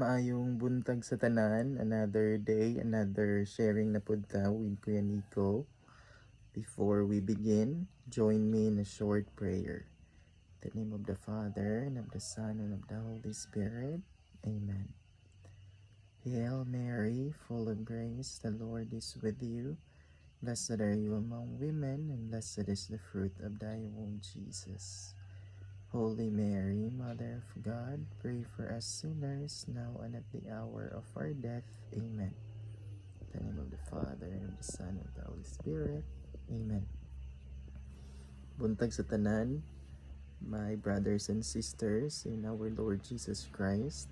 Maayong buntag sa tanan, another day, another sharing na pud ta with Kuya Nico. Before we begin, join me in a short prayer. In the name of the Father, and of the Son, and of the Holy Spirit. Amen. Hail Mary, full of grace, the Lord is with you. Blessed are you among women, and blessed is the fruit of thy womb, Jesus. Holy Mary, Mother of God, pray for us sinners, now and at the hour of our death. Amen. In the name of the Father, and of the Son, and of the Holy Spirit. Amen. Buntag sa tanan, my brothers and sisters in our Lord Jesus Christ.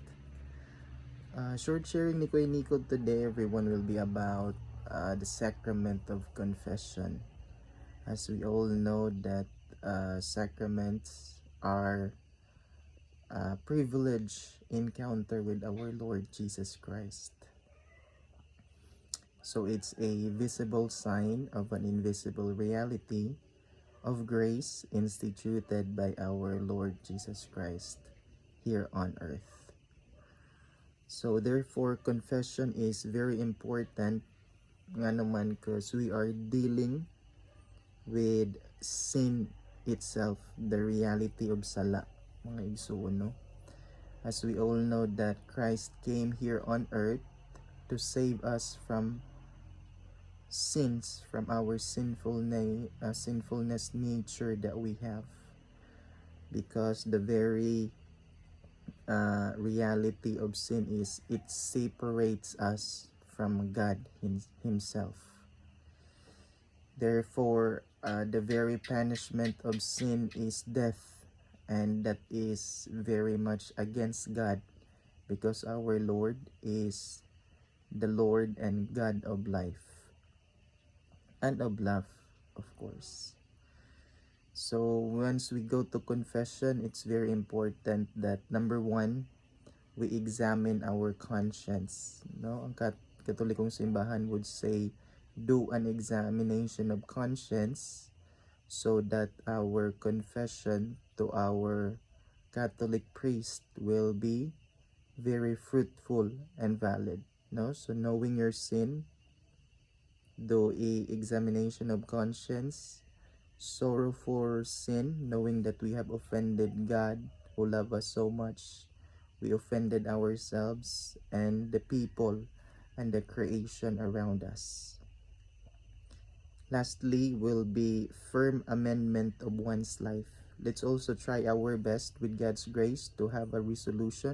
Short sharing ni Kuya Nico today, everyone, will be about the sacrament of confession. As we all know that sacraments are privilege encounter with our Lord Jesus Christ. So it's a visible sign of an invisible reality of grace instituted by our Lord Jesus Christ here on earth. So therefore, confession is very important nga naman because we are dealing with sin itself, the reality of sala, mga igsoon, no? As we all know that Christ came here on earth to save us from sins, from our sinfulness nature that we have, because the very reality of sin is it separates us from God himself. Therefore, the very punishment of sin is death, and that is very much against God, because our Lord is the Lord and God of life and of love, of course. So once we go to confession, it's very important that number one, we examine our conscience. No, ang Katolikong simbahan would say, do an examination of conscience so that our confession to our Catholic priest will be very fruitful and valid. No, so knowing your sin, do a examination of conscience, sorrow for sin, knowing that we have offended God who loves us so much. We offended ourselves and the people and the creation around us. Lastly, will be firm amendment of one's life. Let's also try our best with God's grace to have a resolution